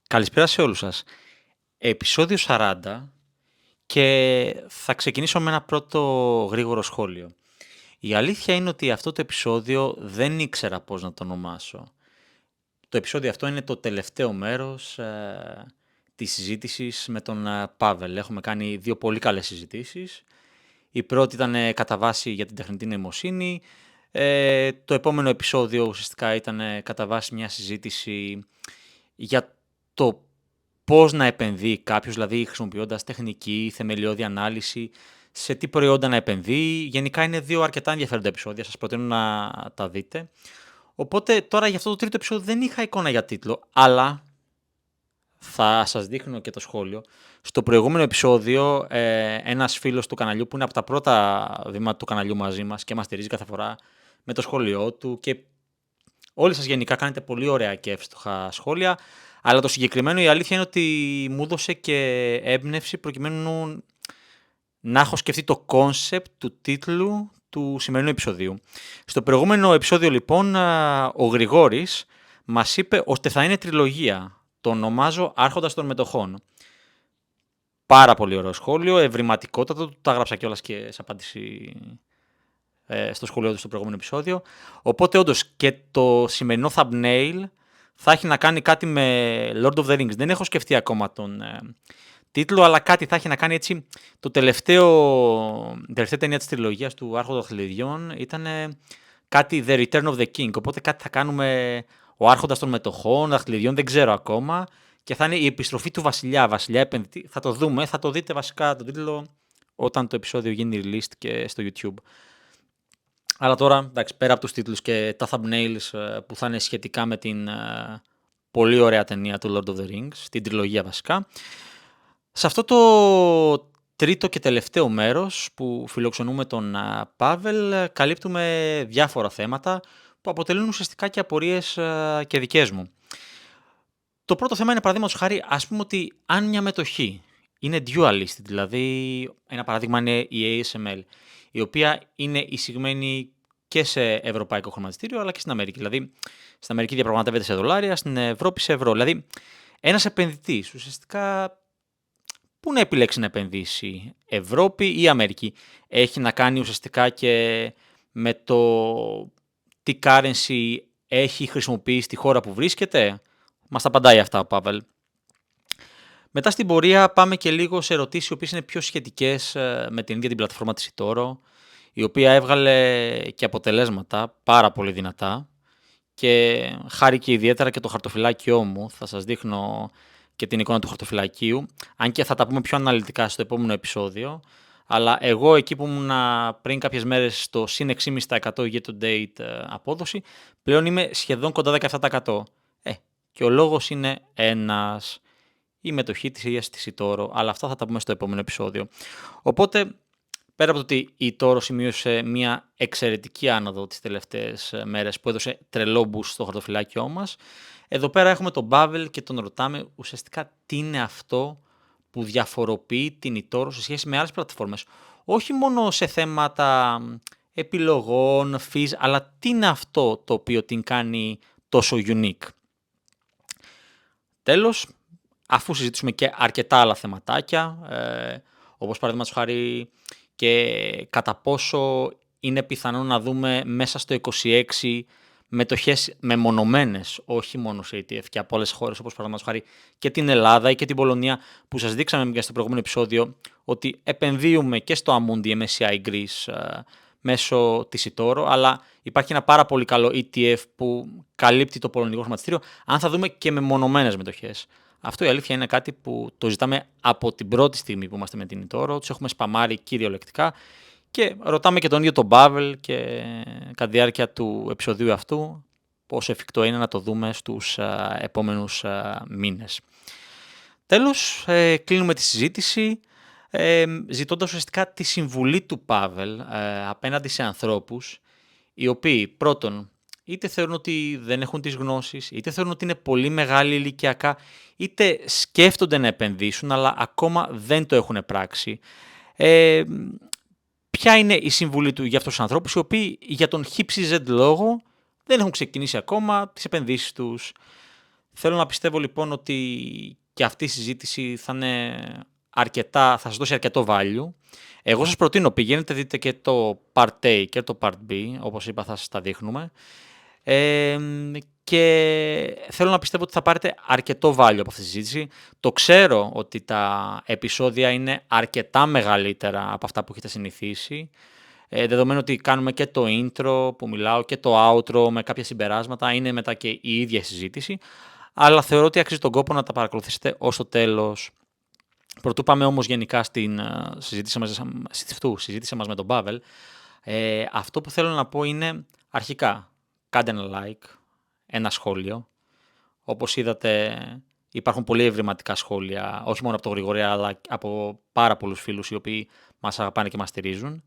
Καλησπέρα σε όλους σας. Επεισόδιο 40 και θα ξεκινήσω με ένα πρώτο γρήγορο σχόλιο. Η αλήθεια είναι ότι αυτό το επεισόδιο δεν ήξερα πώς να το ονομάσω. Το επεισόδιο αυτό είναι το τελευταίο μέρος της συζήτησης με τον Πάβελ. Έχουμε κάνει δύο πολύ καλές συζητήσεις. Η πρώτη ήταν κατά βάση για την τεχνητή νοημοσύνη. Το επόμενο επεισόδιο ουσιαστικά ήταν κατά βάση μια συζήτηση για το πώς να επενδύει κάποιος, δηλαδή χρησιμοποιώντας τεχνική, θεμελιώδη ανάλυση, σε τι προϊόντα να επενδύει. Γενικά είναι δύο αρκετά ενδιαφέροντα επεισόδια, σας προτείνω να τα δείτε. Οπότε τώρα για αυτό το τρίτο επεισόδιο δεν είχα εικόνα για τίτλο, αλλά θα σας δείχνω και το σχόλιο. Στο προηγούμενο επεισόδιο ένας φίλος του καναλιού που είναι από τα πρώτα βήματα του καναλιού μαζί μας και μας στηρίζει κάθε φορά με το σχόλιο του και όλοι σας γενικά κάνετε πολύ ωραία και εύστοχα σχόλια, αλλά το συγκεκριμένο η αλήθεια είναι ότι μου έδωσε και έμπνευση προκειμένου να έχω σκεφτεί το κόνσεπτ του τίτλου του σημερινού επεισοδίου. Στο προηγούμενο επεισόδιο λοιπόν ο Γρηγόρης μας είπε ότι θα είναι τριλογία. Το ονομάζω Άρχοντας των Μετοχών. Πάρα πολύ ωραίο σχόλιο, ευρηματικότατο, το έγραψα κιόλας και σε απάντηση στο σχολείο του στο προηγούμενο επεισόδιο. Οπότε όντως και το σημερινό thumbnail θα έχει να κάνει κάτι με Lord of the Rings. Δεν έχω σκεφτεί ακόμα τον τίτλο, αλλά κάτι θα έχει να κάνει έτσι. Η τελευταία ταινία της τριλογίας του Άρχοντα των Χλιδιών ήταν κάτι The Return of the King. Οπότε κάτι θα κάνουμε ο Άρχοντας των Μετοχών, Δαχτυλιδιών, δεν ξέρω ακόμα. Και θα είναι η επιστροφή του Βασιλιά, Βασιλιά επενδυτή. Θα το δούμε, θα το δείτε βασικά τον τίτλο όταν το επεισόδιο γίνει released και στο YouTube. Αλλά τώρα, εντάξει, πέρα από τους τίτλους και τα thumbnails που θα είναι σχετικά με την πολύ ωραία ταινία του Lord of the Rings, την τριλογία βασικά, σε αυτό το τρίτο και τελευταίο μέρος που φιλοξενούμε τον Πάβελ, καλύπτουμε διάφορα θέματα που αποτελούν ουσιαστικά και απορίες και δικές μου. Το πρώτο θέμα είναι, παραδείγματος χάρη, ας πούμε ότι αν μια μετοχή είναι dual-listed, δηλαδή ένα παράδειγμα είναι η ASML, η οποία είναι εισηγμένη και σε ευρωπαϊκό χρηματιστήριο αλλά και στην Αμερική. Δηλαδή, στην Αμερική διαπραγματεύεται σε δολάρια, στην Ευρώπη σε ευρώ. Δηλαδή, ένας επενδυτής ουσιαστικά πού να επιλέξει να επενδύσει, Ευρώπη ή Αμερική? Έχει να κάνει ουσιαστικά και με το τι currency έχει χρησιμοποιήσει στη χώρα που βρίσκεται. Μας τα απαντάει αυτά ο Πάβελ. Μετά στην πορεία πάμε και λίγο σε ερωτήσεις οι οποίες είναι πιο σχετικές με την ίδια την πλατφόρμα της eToro, η οποία έβγαλε και αποτελέσματα πάρα πολύ δυνατά και χάρηκε ιδιαίτερα και το χαρτοφυλάκιό μου. Θα σας δείχνω και την εικόνα του χαρτοφυλακίου, αν και θα τα πούμε πιο αναλυτικά στο επόμενο επεισόδιο. Αλλά εγώ εκεί που ήμουν πριν κάποιες μέρες στο συν 6,5% year to date απόδοση, πλέον είμαι σχεδόν κοντά 17%. Και ο λόγος είναι ένας, η μετοχή της ίδιας της eToro, αλλά αυτά θα τα πούμε στο επόμενο επεισόδιο. Οπότε, πέρα από το ότι η eToro σημείωσε μια εξαιρετική άνοδο τις τελευταίες μέρες που έδωσε τρελό boost στο χαρτοφυλάκιό μας, εδώ πέρα έχουμε τον Πάβελ και τον ρωτάμε ουσιαστικά τι είναι αυτό που διαφοροποιεί την eToro σε σχέση με άλλες πλατφόρμες. Όχι μόνο σε θέματα επιλογών, fees, αλλά τι είναι αυτό το οποίο την κάνει τόσο unique. Τέλος, αφού συζητήσουμε και αρκετά άλλα θεματάκια, όπως παραδείγματος χάρη και κατά πόσο είναι πιθανό να δούμε μέσα στο 26 μετοχές μεμονωμένες, όχι μόνο σε ETF και από άλλες χώρες όπως παραδείγματος χάρη και την Ελλάδα ή και την Πολωνία, που σας δείξαμε και στο προηγούμενο επεισόδιο ότι επενδύουμε και στο Amundi MSCI Greece μέσω της eToro, αλλά υπάρχει ένα πάρα πολύ καλό ETF που καλύπτει το πολωνικό χρηματιστήριο, αν θα δούμε και μεμονωμένες μετοχές. Αυτό η αλήθεια είναι κάτι που το ζητάμε από την πρώτη στιγμή που είμαστε με την eToro, τους έχουμε σπαμάρει κυριολεκτικά και ρωτάμε και τον ίδιο τον Πάβελ και κατά τη διάρκεια του επεισοδίου αυτού πόσο εφικτό είναι να το δούμε στους επόμενους μήνες. Τέλος, κλείνουμε τη συζήτηση ζητώντας ουσιαστικά τη συμβουλή του Πάβελ απέναντι σε ανθρώπους οι οποίοι πρώτον είτε θεωρούν ότι δεν έχουν τις γνώσεις, είτε θεωρούν ότι είναι πολύ μεγάλοι ηλικιακά, είτε σκέφτονται να επενδύσουν αλλά ακόμα δεν το έχουν πράξει. Ποια είναι η συμβουλή του για αυτούς τους ανθρώπους οι οποίοι για τον χύψη λόγο δεν έχουν ξεκινήσει ακόμα τις επενδύσεις τους? Θέλω να πιστεύω λοιπόν ότι και αυτή η συζήτηση θα είναι αρκετά, θα σας δώσει αρκετό value. Εγώ σας προτείνω, πηγαίνετε δείτε και το Part A και το Part B, όπως είπα θα σας τα δείχνουμε. Και θέλω να πιστεύω ότι θα πάρετε αρκετό value από αυτή τη συζήτηση. Το ξέρω ότι τα επεισόδια είναι αρκετά μεγαλύτερα από αυτά που έχετε συνηθίσει. Δεδομένου ότι κάνουμε και το intro που μιλάω και το outro με κάποια συμπεράσματα, είναι μετά και η ίδια συζήτηση. Αλλά θεωρώ ότι αξίζει τον κόπο να τα παρακολουθήσετε ως το τέλος. Πρωτού πάμε όμως γενικά στην συζήτηση μας με τον Πάβελ, αυτό που θέλω να πω είναι αρχικά κάντε ένα like, ένα σχόλιο. Όπως είδατε υπάρχουν πολύ ευρηματικά σχόλια, όχι μόνο από τον Γρηγορέα αλλά από πάρα πολλούς φίλους οι οποίοι μας αγαπάνε και μας στηρίζουν.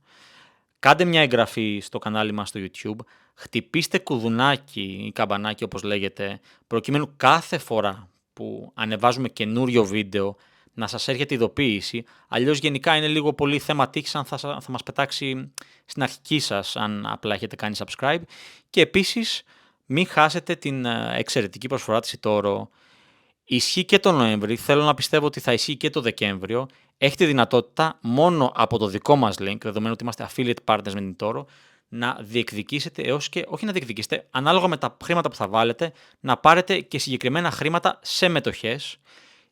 Κάντε μια εγγραφή στο κανάλι μας στο YouTube, χτυπήστε κουδουνάκι ή καμπανάκι όπως λέγεται, προκειμένου κάθε φορά που ανεβάζουμε καινούριο βίντεο να σας έρχεται ειδοποίηση, αλλιώς γενικά είναι λίγο πολύ θέμα τύχης αν θα μας πετάξει στην αρχική σας αν απλά έχετε κάνει subscribe. Και επίσης μην χάσετε την εξαιρετική προσφορά της eToro. Ισχύει και το Νοέμβρη, θέλω να πιστεύω ότι θα ισχύει και το Δεκέμβριο. Έχετε δυνατότητα μόνο από το δικό μας link, δεδομένου ότι είμαστε affiliate partners με την eToro, να διεκδικήσετε έως και, όχι να διεκδικήσετε, ανάλογα με τα χρήματα που θα βάλετε, να πάρετε και συγκεκριμένα χρήματα σε μετοχές,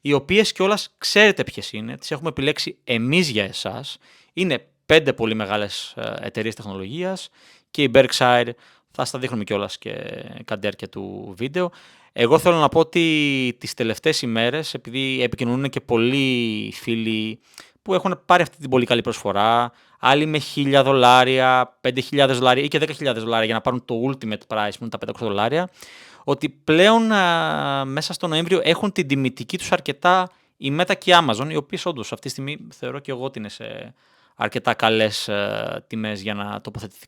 οι οποίες κιόλας ξέρετε ποιες είναι, τις έχουμε επιλέξει εμείς για εσάς. Είναι 5 πολύ μεγάλες εταιρείες τεχνολογίας και η Berkshire, θα σας τα δείχνουμε κιόλας και κατά διάρκεια του βίντεο. Εγώ θέλω να πω ότι τις τελευταίες ημέρες, επειδή επικοινωνούν και πολλοί φίλοι που έχουν πάρει αυτή την πολύ καλή προσφορά, άλλοι με $1,000, $5,000 ή και $10,000 για να πάρουν το ultimate price που είναι τα $500, ότι πλέον μέσα στο Νοέμβριο έχουν την τιμητική τους αρκετά η Meta και η Amazon, οι οποίες όντως αυτή τη στιγμή θεωρώ και εγώ ότι είναι σε αρκετά καλές τιμές για να τοποθετηθεί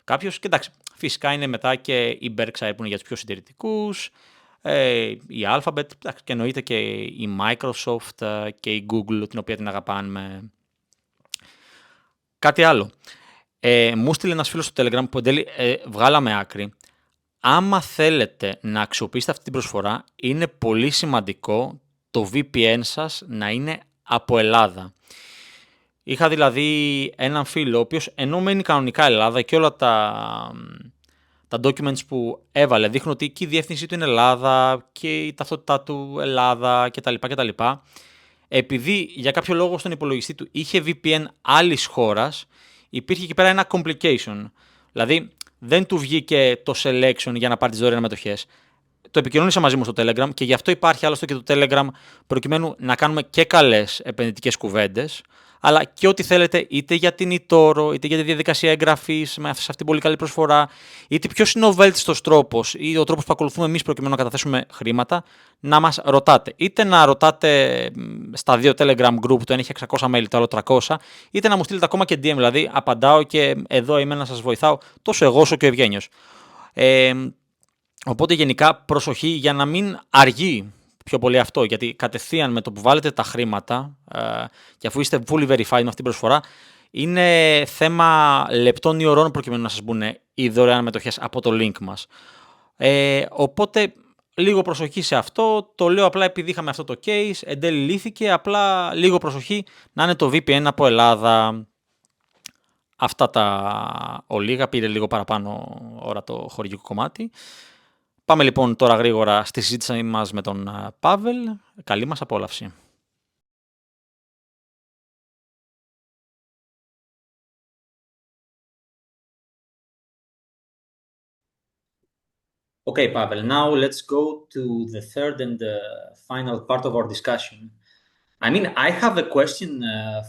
κάποιος. Και εντάξει, φυσικά είναι μετά και η Berkshire που είναι για τους πιο συντηρητικούς, η Alphabet και εννοείται και η Microsoft και η Google, την οποία την αγαπάμε. Κάτι άλλο. Μου στείλε ένας φίλος στο Telegram που εν τέλει βγάλαμε άκρη. Άμα θέλετε να αξιοποιήσετε αυτή την προσφορά, είναι πολύ σημαντικό το VPN σας να είναι από Ελλάδα. Είχα δηλαδή έναν φίλο, ο οποίος ενώ μένει κανονικά Ελλάδα και όλα τα documents που έβαλε δείχνουν ότι και η διεύθυνσή του είναι Ελλάδα και η ταυτότητά του Ελλάδα κτλ. Επειδή για κάποιο λόγο στον υπολογιστή του είχε VPN άλλης χώρας, υπήρχε εκεί πέρα ένα complication. Δηλαδή δεν του βγήκε το selection για να πάρει τις δωρεάν μετοχές. Το επικοινώνησα μαζί μου στο Telegram και γι' αυτό υπάρχει άλλωστε και το Telegram, προκειμένου να κάνουμε και καλές επενδυτικές κουβέντες, αλλά και ό,τι θέλετε είτε για την eToro, είτε για τη διαδικασία εγγραφής με αυτή την πολύ καλή προσφορά, είτε ποιος είναι ο βέλτιστος τρόπος ή ο τρόπος που ακολουθούμε εμείς προκειμένου να καταθέσουμε χρήματα, να μας ρωτάτε. Είτε να ρωτάτε στα 2 Telegram group, το ένα έχει 600 mail, το άλλο 300, είτε να μου στείλετε ακόμα και DM, δηλαδή απαντάω και εδώ είμαι να σας βοηθάω τόσο εγώ όσο και ο Ευγένιος. Οπότε γενικά προσοχή για να μην αργεί πιο πολύ αυτό, γιατί κατευθείαν με το που βάλετε τα χρήματα και αφού είστε fully verified με αυτή την προσφορά, είναι θέμα λεπτών ή ωρών προκειμένου να σας μπουν οι δωρεάν μετοχές από το link μας. Οπότε λίγο προσοχή σε αυτό, το λέω απλά επειδή είχαμε αυτό το case, εν τέλει λύθηκε, απλά λίγο προσοχή να είναι το VPN από Ελλάδα. Αυτά τα ολίγα, πήρε λίγο παραπάνω ώρα το χορηγικό κομμάτι. Πάμε λοιπόν τώρα γρήγορα στη συζήτηση μας με τον Πάβελ. Καλή μας απόλαυση. Okay, Pavel, now let's go to the third and final part of our discussion. I mean, I have a question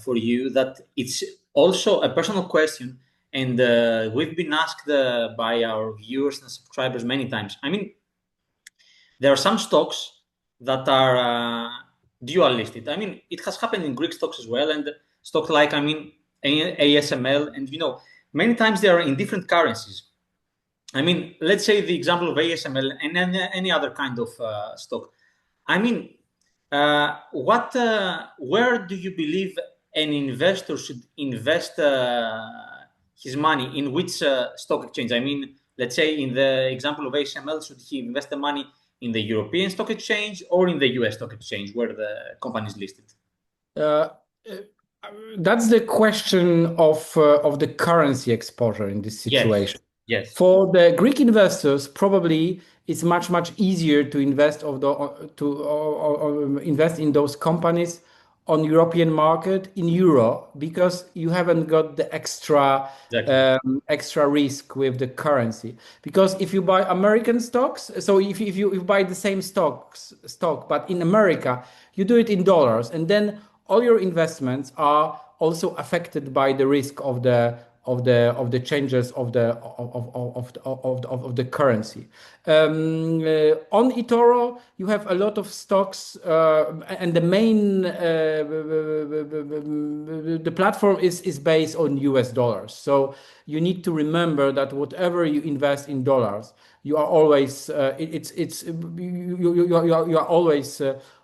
for you that it's also a personal question, and we've been asked by our viewers and subscribers many times. I mean, there are some stocks that are dual listed. I mean, it has happened in Greek stocks as well, and stocks like, I mean, ASML, and you know, many times they are in different currencies. I mean, let's say the example of ASML and any other kind of stock. I mean, where do you believe an investor should invest his money? In which stock exchange? I mean, let's say in the example of ASML, should he invest the money in the European stock exchange or in the US stock exchange where the company is listed? That's the question of the currency exposure in this situation. Yes. For the Greek investors, probably it's much easier to invest invest in those companies on European market in euro, because you haven't got the extra risk with the currency. Because if you buy American stocks, so if you buy the same stock, but in America, you do it in dollars, and then all your investments are also affected by the risk of the changes of the currency. On eToro, you have a lot of stocks, and the main the platform is based on US dollars. So you need to remember that whatever you invest in dollars, you are always you are always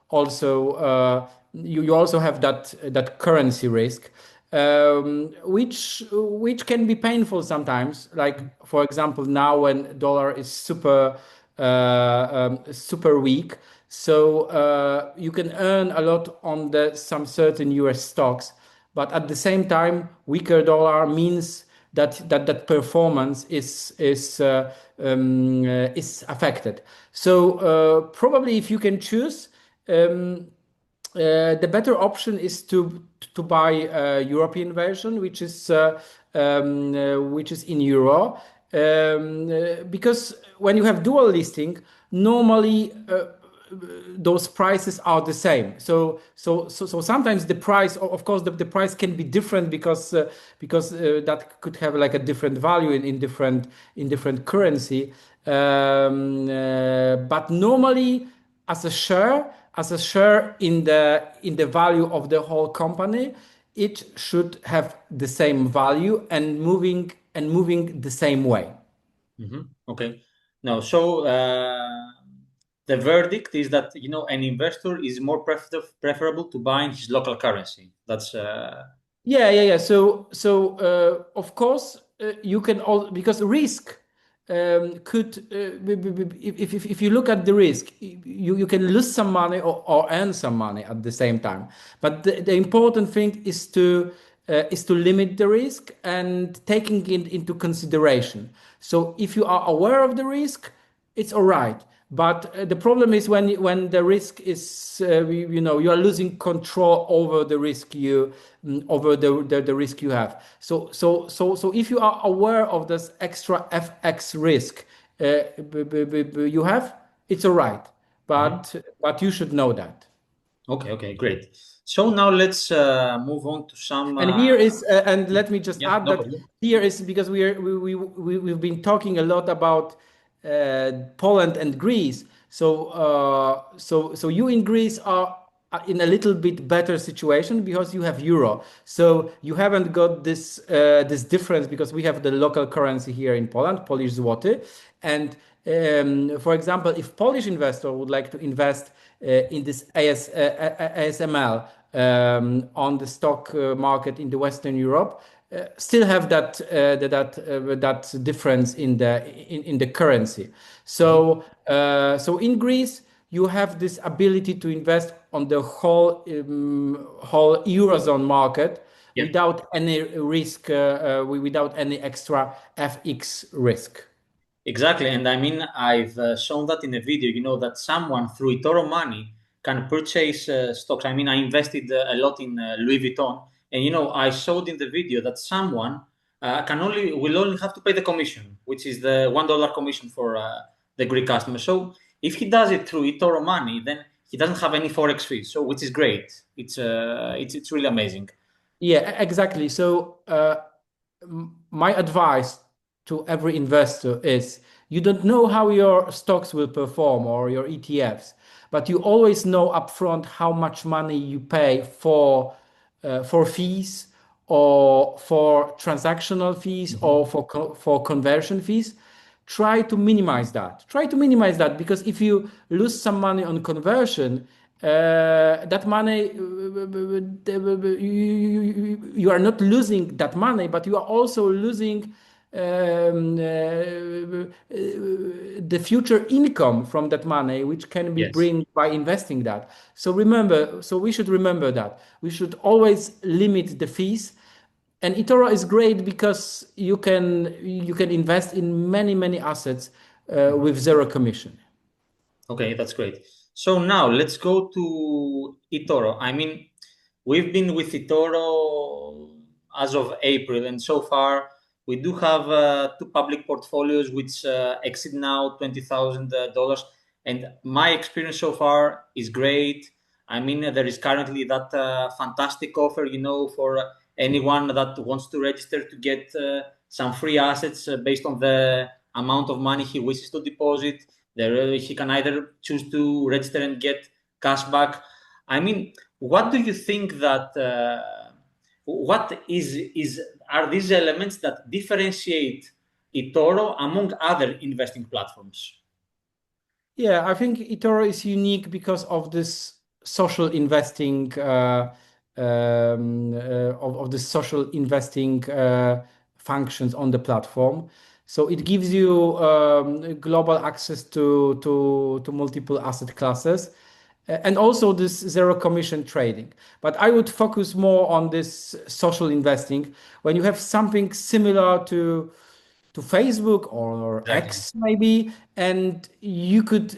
also you also have that currency risk, which can be painful sometimes. Like, for example, now when dollar is super weak, so you can earn a lot on some certain US stocks, but at the same time, weaker dollar means that performance is affected. So probably if you can choose, the better option is to buy a European version, which is in euro, because when you have dual listing, normally those prices are the same. So sometimes the price, of course, the price can be different because that could have like a different value in different currency. But normally, as a share in the value of the whole company, it should have the same value and moving the same way. Okay. Now, so the verdict is that an investor is more preferable to buy in his local currency. That's yeah. So of course you can all, because risk could if you look at the risk, you can lose some money or earn some money at the same time. But the important thing is to limit the risk and taking it into consideration. So if you are aware of the risk, it's all right. But the problem is when the risk is you are losing control over the risk the risk you have. So if you are aware of this extra FX risk you have, it's all right. But you should know that. Okay, great. So now let's move on to some. And here is, and let me just add that here is because we've been talking a lot about Poland and Greece. So you in Greece are in a little bit better situation because you have euro. So you haven't got this difference because we have the local currency here in Poland, Polish zloty. And for example, if Polish investor would like to invest in this ASML on the stock market in the Western Europe, still have that difference in the currency. So in Greece you have this ability to invest on the whole Eurozone market without any risk, without any extra FX risk. Exactly, and I mean I've shown that in a video. That someone through eToro money can purchase stocks. I mean, I invested a lot in Louis Vuitton. And I showed in the video that someone will only have to pay the commission, which is the $1 commission for the Greek customer. So if he does it through eToro money, then he doesn't have any forex fees. So which is great. It's really amazing. Yeah, exactly. So my advice to every investor is: you don't know how your stocks will perform or your ETFs, but you always know upfront how much money you pay for fees or for transactional fees or for conversion fees. Try to minimize that. Because if you lose some money on conversion, that money, you are not losing that money, but you are also losing the future income from that money, which can be Yes. bring by investing that. So we should remember that we should always limit the fees. And eToro is great because you can invest in many assets with zero commission. Okay, that's great. So now let's go to eToro. I mean, we've been with eToro as of April, and so far we do have two public portfolios which exceed now $20,000. And my experience so far is great. I mean, there is currently that fantastic offer, for anyone that wants to register to get some free assets based on the amount of money he wishes to deposit. There, he can either choose to register and get cash back. I mean, what do you think that? What are these elements that differentiate eToro among other investing platforms? Yeah, I think eToro is unique because of this social investing of the social investing functions on the platform. So it gives you global access to multiple asset classes, and also this zero commission trading. But I would focus more on this social investing when you have something similar to Facebook or Exactly. X maybe, and you could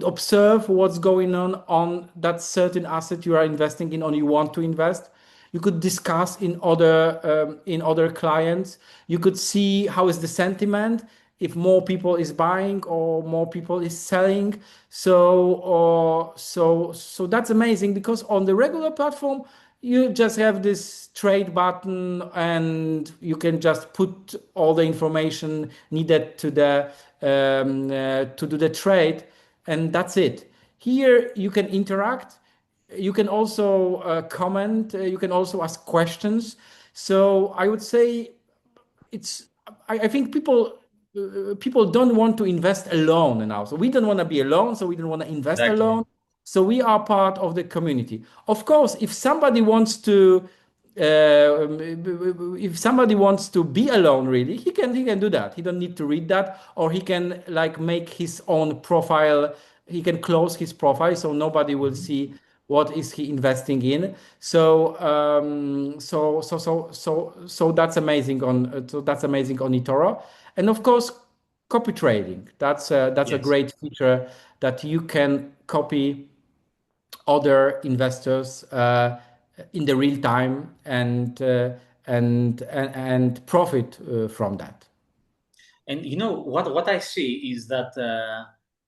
observe what's going on that certain asset you are investing in or you want to invest. You could discuss in other clients. You could see how is the sentiment, if more people is buying or more people is selling. So that's amazing because on the regular platform you just have this trade button and you can just put all the information needed to do the trade, and that's it. Here you can interact, you can also comment, you can also ask questions. So I would say I think people don't want to invest alone now. So we don't want to be alone, so we don't want to invest Exactly. alone. So we are part of the community. Of course, if somebody wants to be alone, really, he can do that. He don't need to read that, or he can like make his own profile. He can close his profile so nobody will see what is he investing in. So that's amazing on eToro, and of course copy trading. That's a Yes. great feature that you can copy other investors in the real time and profit from that. And what I see is that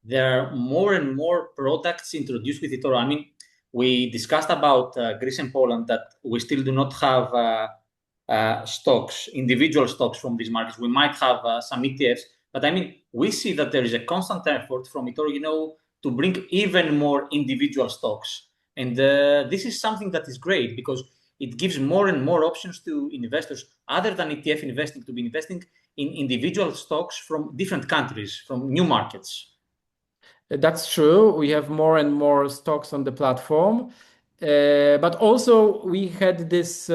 there are more and more products introduced with eToro. I mean, we discussed about Greece and Poland that we still do not have individual stocks from these markets. We might have some ETFs, but I mean, we see that there is a constant effort from eToro, to bring even more individual stocks. And this is something that is great because it gives more and more options to investors other than ETF investing to be investing in individual stocks from different countries, from new markets. That's true. We have more and more stocks on the platform, but also we had this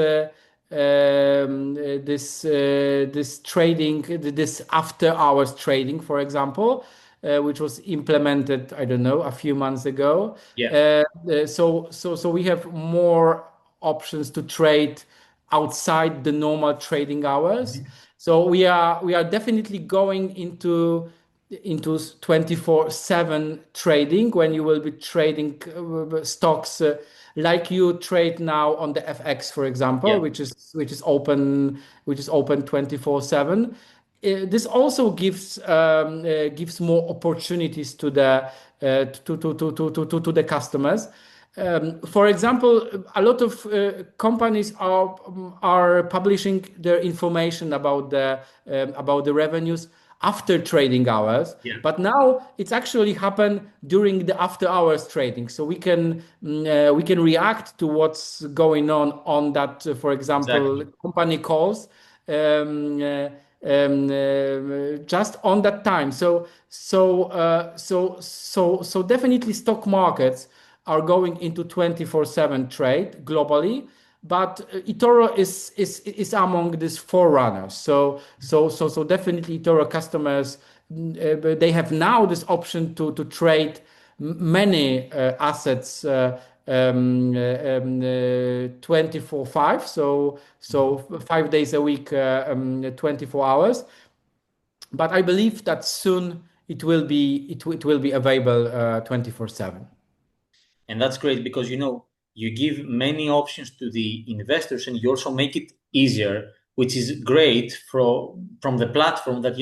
trading, this after hours trading, for example, which was implemented, I don't know, a few months ago. Yeah. So we have more options to trade outside the normal trading hours. Mm-hmm. So we are definitely going into 24/7 trading, when you will be trading stocks like you trade now on the FX, for example, Yeah. which is open 24/7. This also gives more opportunities to the customers. For example, a lot of companies are publishing their information about the revenues after trading hours. Yeah. But now it's actually happened during the after hours trading. So we can react to what's going on that, for example, Exactly. company calls just on that time. So definitely stock markets are going into 24/7 trade globally. eToro is among these forerunners. So definitely eToro customers, they have now this option to trade many assets 24/5. So 5 days a week, 24 hours. But I believe that soon it will be available 24/7. And that's great because, you give many options to the investors and you also make it easier, which is great from the platform that,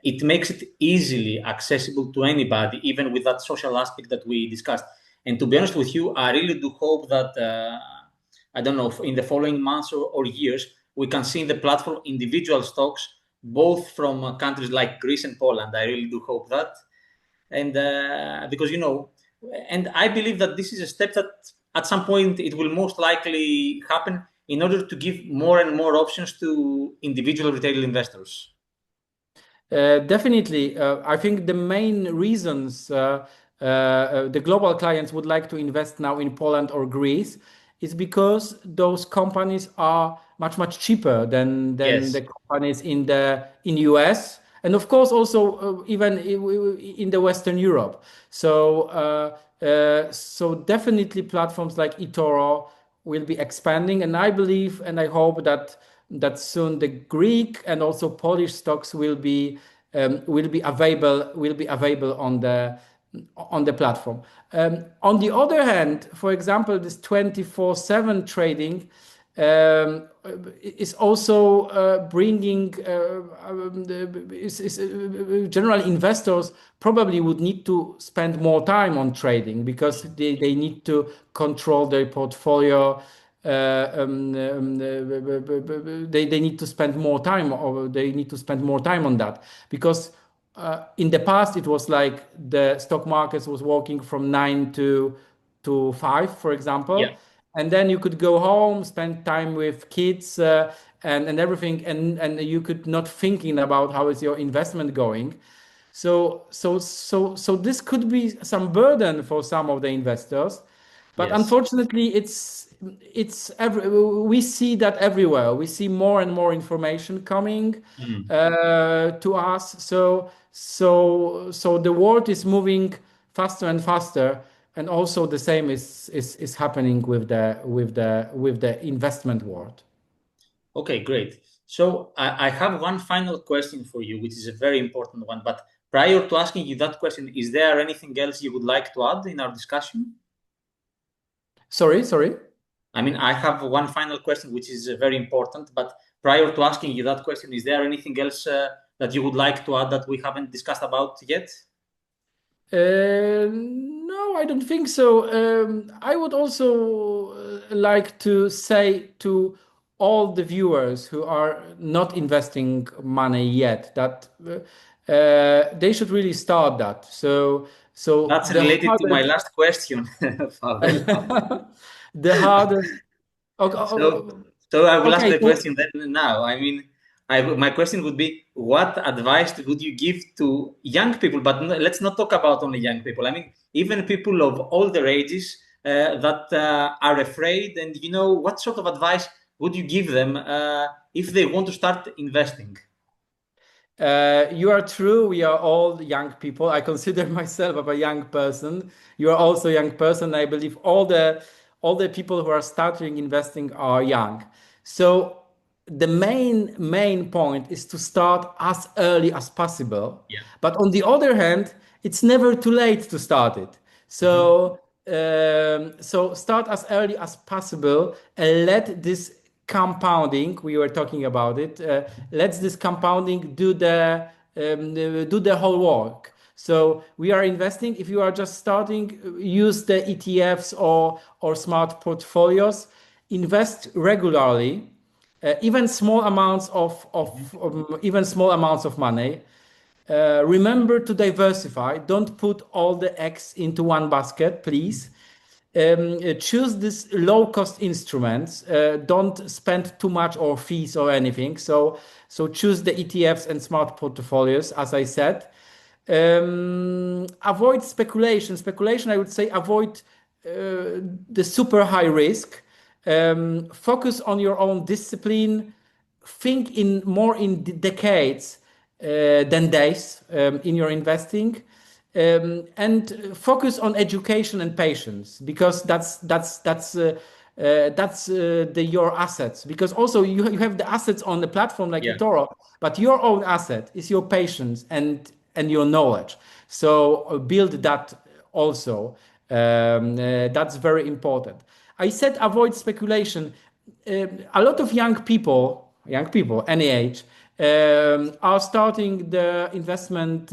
it makes it easily accessible to anybody, even with that social aspect that we discussed. And to be honest with you, I really do hope that, I don't know, in the following months or years, we can see in the platform individual stocks, both from countries like Greece and Poland. I really do hope that. And because, and I believe that this is a step that at some point it will most likely happen in order to give more and more options to individual retail investors. Definitely. I think the main reasons the global clients would like to invest now in Poland or Greece is because those companies are much cheaper than Yes. the companies in US, and of course also even in the Western Europe. So definitely platforms like eToro will be expanding, and I believe and I hope that soon the Greek and also Polish stocks will be available on the platform. On the other hand, for example, this 24/7 trading is also bringing general investors probably would need to spend more time on trading because they need to control their portfolio. They need to spend more time, or they need to spend more time on that because in the past it was like the stock markets was working from 9 to 5, for example. Yeah. And then you could go home, spend time with kids and everything, and you could not thinking about how is your investment going. So this could be some burden for some of the investors, but Yes. unfortunately, we see that everywhere. We see more and more information coming to us. So the world is moving faster and faster. And also the same is happening with the investment world. Okay, great. So I have one final question for you, which is a very important one. But prior to asking you that question, is there anything else you would like to add in our discussion? Sorry. I mean, I have one final question, which is very important. But prior to asking you that question, is there anything else that you would like to add that we haven't discussed about yet? No, I don't think so. I would also like to say to all the viewers who are not investing money yet that they should really start that. So That's related to my last question, Pawel. The hardest. So I will ask Okay. the question then now. I mean, my question would be, what advice would you give to young people? But let's not talk about only young people. I mean, even people of older ages that are afraid. And, what sort of advice would you give them if they want to start investing? You are true. We are all young people. I consider myself a young person. You are also a young person. I believe all the people who are starting investing are young. So the main point is to start as early as possible. Yeah. But on the other hand, it's never too late to start it. So so start as early as possible and let this compounding, we were talking about it, let this compounding do the whole work. So we are investing. If you are just starting, use the ETFs or smart portfolios. Invest regularly, even small amounts of money. Remember to diversify. Don't put all the eggs into one basket, please. Choose these low-cost instruments. Don't spend too much or fees or anything. So choose the ETFs and smart portfolios, as I said. Avoid speculation. Speculation, I would say, avoid the super high risk. Focus on your own discipline. Think more in decades than days in your investing, and focus on education and patience, because that's your assets. Because also you have the assets on the platform like eToro, but your own asset is your patience and your knowledge. So build that also. That's very important. I said avoid speculation. A lot of young people, any age, are starting the investment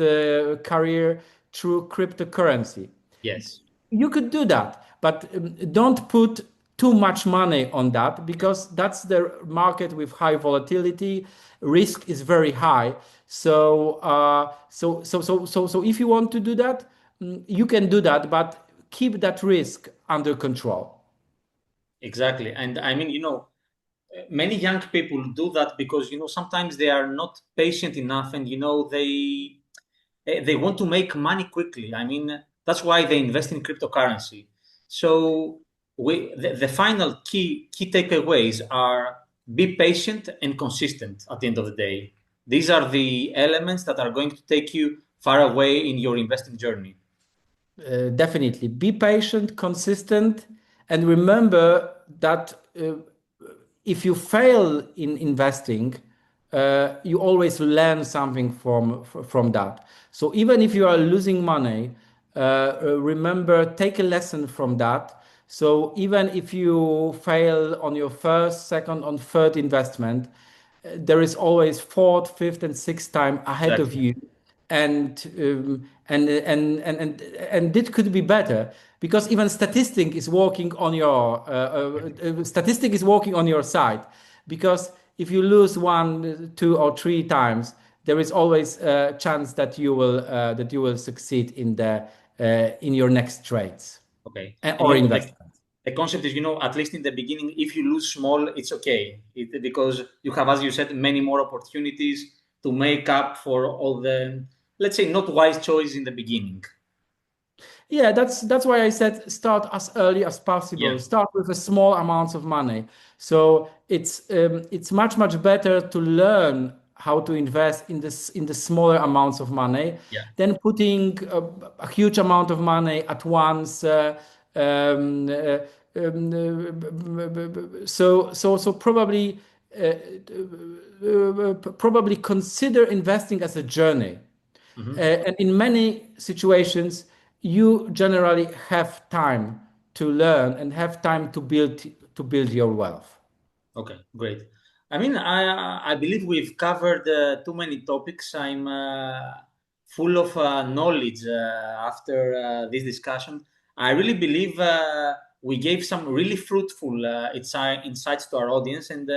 career through cryptocurrency. Yes. You could do that, but don't put too much money on that, because that's the market with high volatility. Risk is very high. So if you want to do that, you can do that, but keep that risk under control. Exactly. And I mean, many young people do that because, sometimes they are not patient enough, and, they want to make money quickly. I mean, that's why they invest in cryptocurrency. So the final key takeaways are: be patient and consistent at the end of the day. These are the elements that are going to take you far away in your investing journey. Definitely. Be patient, consistent, and remember that if you fail in investing, you always learn something from that. So even if you are losing money, remember, take a lesson from that. So even if you fail on your first, second, and third investment, there is always fourth, fifth, and sixth time ahead of you, and it could be better, because even statistic is working on your side. Because if you lose 1, 2, or 3 times, there is always a chance that you will succeed in your next trades. Okay. Or investment. The concept is, at least in the beginning, if you lose small, it's okay. Because you have, as you said, many more opportunities to make up for all the, let's say, not wise choices in the beginning. Yeah, that's why I said start as early as possible. Yeah. Start with a small amounts of money. So it's much better to learn how to invest in the smaller amounts of money than putting a huge amount of money at once. So probably consider investing as a journey. And in many situations, you generally have time to learn and have time to build your wealth. Okay, great. I mean, I believe we've covered too many topics. I'm full of knowledge after this discussion. I really believe we gave some really fruitful insights to our audience, and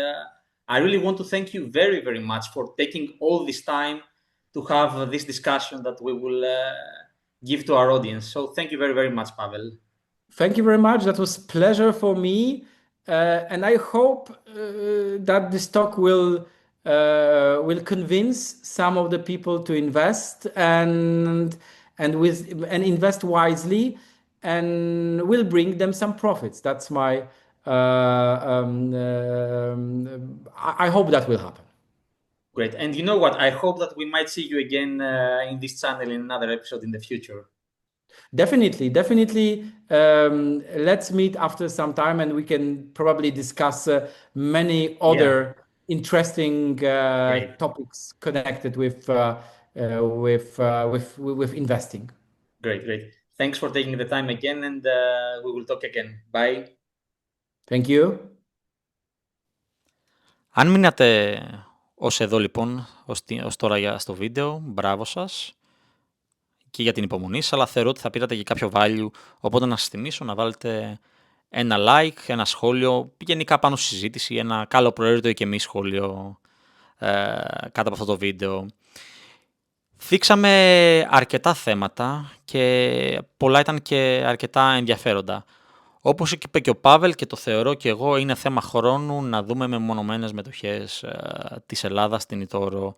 I really want to thank you very, very much for taking all this time to have this discussion that we will give to our audience. So thank you very, very much, Pawel. Thank you very much. That was a pleasure for me. And I hope that this talk will convince some of the people to invest and invest wisely, and will bring them some profits. That's my. I hope that will happen. Great. And you know what? I hope that we might see you again in this channel in another episode in the future. Definitely. Let's meet after some time, and we can probably discuss many other interesting topics connected with investing. Great. Thanks for taking the time again, and we will talk again. Bye. Thank you. Αν μείνατε ως εδώ λοιπόν, ως τώρα στο βίντεο, μπράβο σας και για την υπομονή σας, αλλά θεωρώ ότι θα πήρατε και κάποιο value, οπότε να σας θυμίσω να βάλετε ένα like, ένα σχόλιο, γενικά πάνω στη συζήτηση, ένα καλοπροαίρετο ή και μη σχόλιο κάτω από αυτό το βίντεο. Θίξαμε αρκετά θέματα και πολλά ήταν και αρκετά ενδιαφέροντα. Όπως είπε και ο Πάβελ, και το θεωρώ και εγώ, είναι θέμα χρόνου να δούμε μεμονωμένες μετοχές της Ελλάδας στην eToro.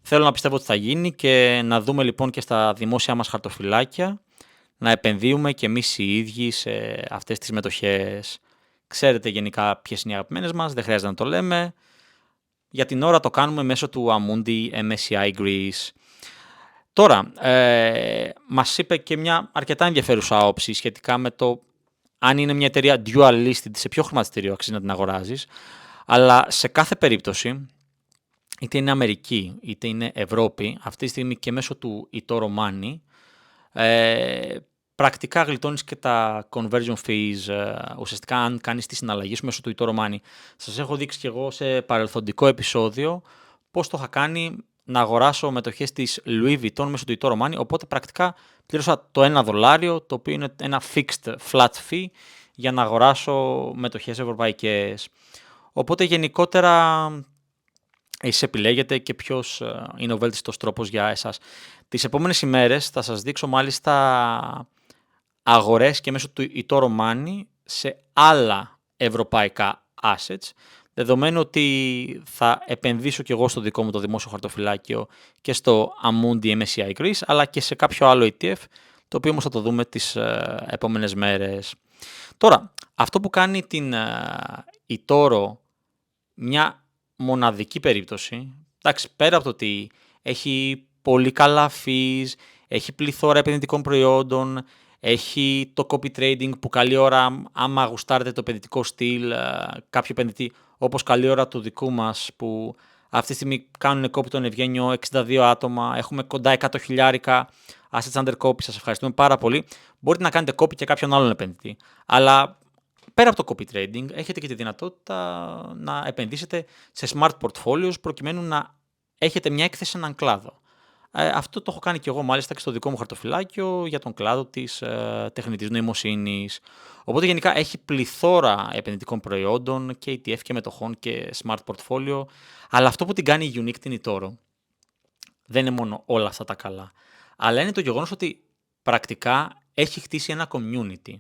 Θέλω να πιστεύω ότι θα γίνει και να δούμε λοιπόν και στα δημόσια μας χαρτοφυλάκια να επενδύουμε και εμείς οι ίδιοι σε αυτές τις μετοχές. Ξέρετε γενικά ποιες είναι οι αγαπημένες μας, δεν χρειάζεται να το λέμε. Για την ώρα το κάνουμε μέσω του Amundi MSCI Greece. Τώρα, μας είπε και μια αρκετά ενδιαφέρουσα άποψη σχετικά με το αν είναι μια εταιρεία dual listed, σε ποιο χρηματιστήριο αξίζει να την αγοράζεις. Αλλά σε κάθε περίπτωση, είτε είναι Αμερική, είτε είναι Ευρώπη, αυτή τη στιγμή και μέσω του eToro Money, πρακτικά γλιτώνεις και τα conversion fees, ουσιαστικά αν κάνεις τη συναλλαγή σου μέσω του eToro Money. Σας έχω δείξει και εγώ σε παρελθοντικό επεισόδιο πώς το είχα κάνει να αγοράσω μετοχές της Louis Vuitton μέσω του eToro Money, οπότε πρακτικά πλήρωσα το $1, το οποίο είναι ένα fixed flat fee για να αγοράσω μετοχές ευρωπαϊκές. Οπότε γενικότερα εσείς επιλέγετε και ποιος είναι ο βέλτιστος τρόπος για εσάς. Τις επόμενες ημέρες θα σας δείξω μάλιστα αγορές και μέσω του eToro Money σε άλλα ευρωπαϊκά assets, δεδομένου ότι θα επενδύσω και εγώ στο δικό μου το δημόσιο χαρτοφυλάκιο και στο Amundi MSCI Greece, αλλά και σε κάποιο άλλο ETF, το οποίο όμως θα το δούμε τις επόμενες μέρες. Τώρα, αυτό που κάνει την eToro μια μοναδική περίπτωση, εντάξει, πέρα από το ότι έχει πολύ καλά fees, έχει πληθώρα επενδυτικών προϊόντων, έχει το copy trading που καλή ώρα, άμα γουστάρετε το επενδυτικό στυλ, κάποιο επενδυτή, όπως καλή ώρα του δικού μας, που αυτή τη στιγμή κάνουν copy τον Ευγένιο 62 άτομα, έχουμε κοντά 100.000 assets under copy, σας ευχαριστούμε πάρα πολύ. Μπορείτε να κάνετε copy και κάποιον άλλον επενδυτή. Αλλά πέρα από το copy trading, έχετε και τη δυνατότητα να επενδύσετε σε smart portfolios προκειμένου να έχετε μια έκθεση σε έναν κλάδο. Αυτό το έχω κάνει και εγώ μάλιστα και στο δικό μου χαρτοφυλάκιο για τον κλάδο της τεχνητής νοημοσύνης. Οπότε γενικά έχει πληθώρα επενδυτικών προϊόντων και ETF και μετοχών και smart portfolio. Αλλά αυτό που την κάνει unique την eToro δεν είναι μόνο όλα αυτά τα καλά. Αλλά είναι το γεγονός ότι πρακτικά έχει χτίσει ένα community.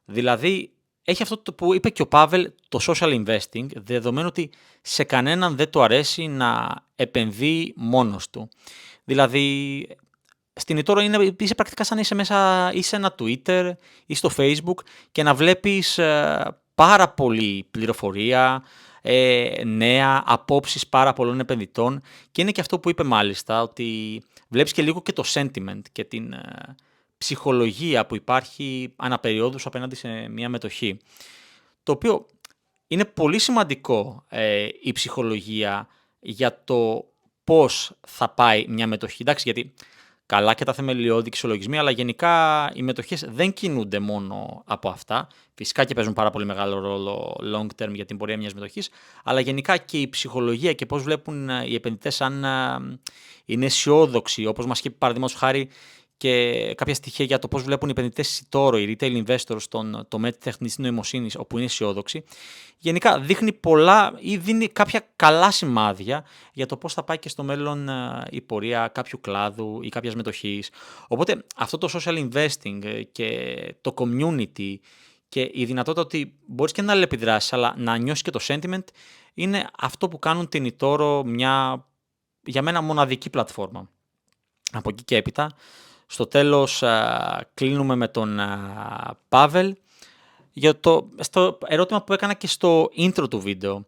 Δηλαδή, έχει αυτό που είπε και ο Πάβελ, το social investing, δεδομένου ότι σε κανέναν δεν του αρέσει να επενδύει μόνος του. Δηλαδή, στην eToro είσαι πρακτικά σαν να είσαι μέσα ή σε ένα Twitter ή στο Facebook και να βλέπεις πάρα πολλή πληροφορία, νέα, απόψεις πάρα πολλών επενδυτών, και είναι και αυτό που είπε μάλιστα, ότι βλέπεις και λίγο και το sentiment και την ψυχολογία που υπάρχει αναπεριόδους απέναντι σε μια μετοχή. Το οποίο είναι πολύ σημαντικό η ψυχολογία για το πώς θα πάει μια μετοχή. Εντάξει, γιατί καλά και τα θεμελιώδη αξιολογισμοί, αλλά γενικά οι μετοχές δεν κινούνται μόνο από αυτά. Φυσικά και παίζουν πάρα πολύ μεγάλο ρόλο long term για την πορεία μιας μετοχής, αλλά γενικά και η ψυχολογία και πώς βλέπουν οι επενδυτές αν είναι αισιόδοξοι, όπως μας είπε παραδείγματος χάρη και κάποια στοιχεία για το πώς βλέπουν οι επενδυτές της eToro, οι retail investors στον τομέα της τεχνητής νοημοσύνης, όπου είναι αισιόδοξοι. Γενικά δείχνει πολλά ή δίνει κάποια καλά σημάδια για το πώς θα πάει και στο μέλλον η πορεία κάποιου κλάδου ή κάποιας μετοχής. Οπότε αυτό το social investing και το community και η δυνατότητα ότι μπορείς και να αλληλεπιδράσεις, αλλά να νιώσεις και το sentiment, είναι αυτό που κάνουν την eToro μια, για μένα, μοναδική πλατφόρμα. Από εκεί και έπειτα, στο τέλος κλείνουμε με τον Πάβελ στο ερώτημα που έκανα και στο intro του βίντεο.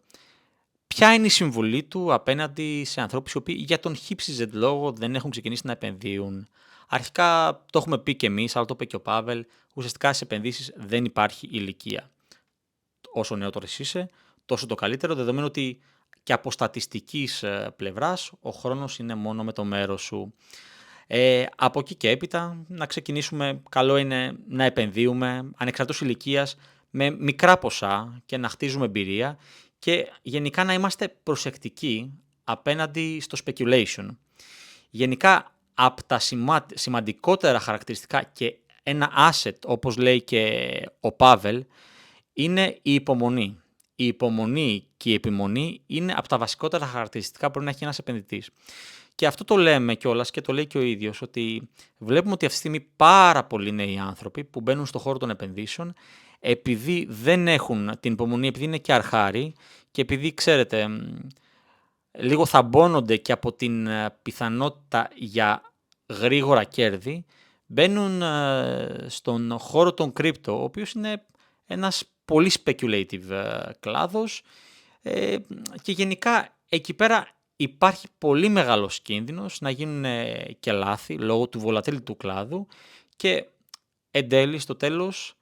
Ποια είναι η συμβουλή του απέναντι σε ανθρώπους οι οποίοι για τον χύψη λόγο δεν έχουν ξεκινήσει να επενδύουν? Αρχικά το έχουμε πει και εμείς, αλλά το είπε και ο Πάβελ, ουσιαστικά στις επενδύσεις δεν υπάρχει ηλικία. Όσο νεότερος είσαι, τόσο το καλύτερο, δεδομένου ότι και από στατιστικής πλευράς ο χρόνος είναι μόνο με το μέρος σου. Από εκεί και έπειτα να ξεκινήσουμε, καλό είναι να επενδύουμε ανεξαρτήτως ηλικίας με μικρά ποσά και να χτίζουμε εμπειρία και γενικά να είμαστε προσεκτικοί απέναντι στο speculation. Γενικά από τα σημαντικότερα χαρακτηριστικά και ένα asset, όπως λέει και ο Πάβελ, είναι η υπομονή. Η υπομονή και η επιμονή είναι από τα βασικότερα χαρακτηριστικά που πρέπει να έχει ένας επενδυτής. Και αυτό το λέμε κιόλας και το λέει και ο ίδιος, ότι βλέπουμε ότι αυτή τη στιγμή πάρα πολλοί νέοι άνθρωποι που μπαίνουν στον χώρο των επενδύσεων, επειδή δεν έχουν την υπομονή, επειδή είναι και αρχάροι και επειδή, ξέρετε, λίγο θαμπώνονται και από την πιθανότητα για γρήγορα κέρδη, μπαίνουν στον χώρο των κρύπτο, ο οποίος είναι ένας πολύ speculative κλάδος και γενικά εκεί πέρα υπάρχει πολύ μεγάλος κίνδυνος να γίνουν και λάθη λόγω του volatility του κλάδου και εν τέλει, στο τέλος,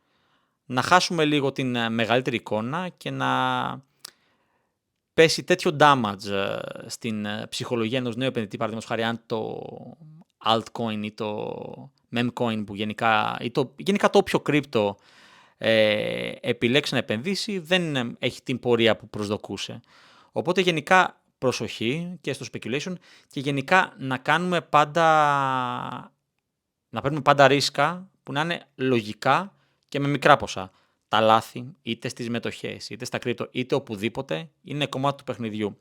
να χάσουμε λίγο την μεγαλύτερη εικόνα και να πέσει τέτοιο damage στην ψυχολογία ενός νέου επενδυτή, παραδείγματος χάρη, αν το altcoin ή το memcoin που γενικά το όποιο κρύπτο επιλέξει να επενδύσει δεν έχει την πορεία που προσδοκούσε. Οπότε γενικά προσοχή και στο speculation και γενικά να παίρνουμε πάντα ρίσκα που να είναι λογικά και με μικρά ποσά. Τα λάθη, είτε στις μετοχές, είτε στα κρύπτο, είτε οπουδήποτε, είναι κομμάτι του παιχνιδιού.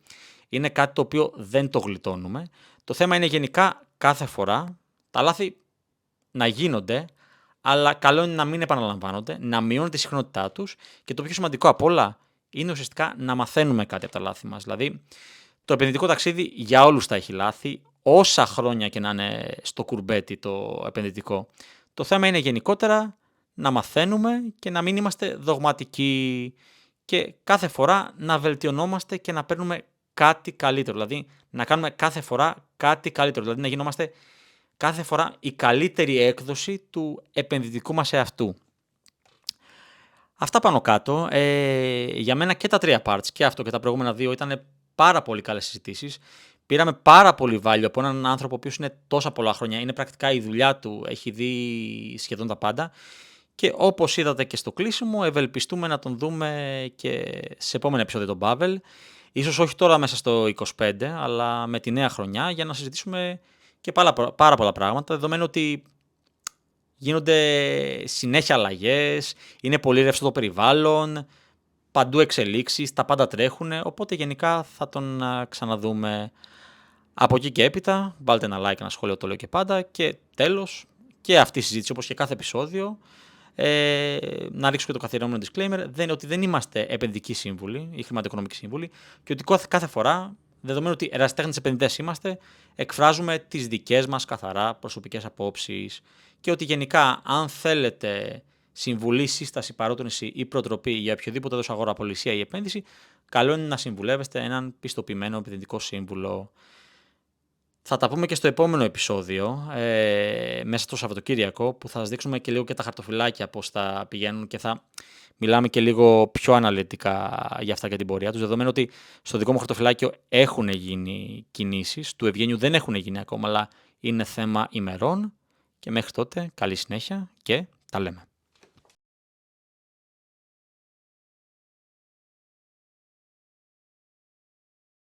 Είναι κάτι το οποίο δεν το γλιτώνουμε. Το θέμα είναι γενικά κάθε φορά τα λάθη να γίνονται, αλλά καλό είναι να μην επαναλαμβάνονται, να μειώνουν τη συχνότητά τους και το πιο σημαντικό απ' όλα είναι ουσιαστικά να μαθαίνουμε κάτι από τα λάθη μας. Δηλαδή, το επενδυτικό ταξίδι για όλους θα έχει λάθη, όσα χρόνια και να είναι στο κουρμπέτι το επενδυτικό. Το θέμα είναι γενικότερα να μαθαίνουμε και να μην είμαστε δογματικοί και κάθε φορά να βελτιωνόμαστε και να παίρνουμε κάτι καλύτερο. Δηλαδή, να κάνουμε κάθε φορά κάτι καλύτερο. Δηλαδή, να γινόμαστε κάθε φορά η καλύτερη έκδοση του επενδυτικού μας εαυτού. Αυτά πάνω κάτω. Για μένα και τα τρία parts, και αυτό και τα προηγούμενα δύο, ήταν πάρα πολύ καλές συζητήσεις. Πήραμε πάρα πολύ value από έναν άνθρωπο ο οποίος είναι τόσα πολλά χρόνια. Είναι πρακτικά η δουλειά του, έχει δει σχεδόν τα πάντα. Και όπως είδατε και στο κλείσιμο, ευελπιστούμε να τον δούμε και σε επόμενο επεισόδιο τον Pawel. Ίσως όχι τώρα μέσα στο 25, αλλά με τη νέα χρονιά, για να συζητήσουμε και πάρα πολλά πράγματα, δεδομένου ότι γίνονται συνέχεια αλλαγές, είναι πολύ ρευστό το περιβάλλον, παντού εξελίξεις, τα πάντα τρέχουν, οπότε γενικά θα τον ξαναδούμε. Από εκεί και έπειτα, βάλτε ένα like, ένα σχόλιο, το λέω και πάντα, και τέλος, και αυτή η συζήτηση όπως και κάθε επεισόδιο, να ρίξω και το καθιερωμένο disclaimer, ότι δεν είμαστε επενδυτικοί σύμβουλοι ή χρηματοοικονομικοί σύμβουλοι και ότι κάθε φορά, δεδομένου ότι ερασιτέχνες επενδυτές είμαστε, εκφράζουμε τις δικές μας καθαρά προσωπικές απόψεις και ότι γενικά αν θέλετε συμβουλή, σύσταση, παρότρινση ή προτροπή για οποιοδήποτε είδος αγοραπολισία ή επένδυση, καλό είναι να συμβουλεύεστε έναν πιστοποιημένο επενδυτικό σύμβουλο. Θα τα πούμε και στο επόμενο επεισόδιο, μέσα στο Σαββατοκύριακο, που θα σας δείξουμε και λίγο και τα χαρτοφυλάκια πώς θα πηγαίνουν και θα μιλάμε και λίγο πιο αναλυτικά για αυτά και την πορεία τους, δεδομένου ότι στο δικό μου χαρτοφυλάκιο έχουν γίνει κινήσεις, του Ευγένιου δεν έχουν γίνει ακόμα, αλλά είναι θέμα ημερών και μέχρι τότε καλή συνέχεια και τα λέμε.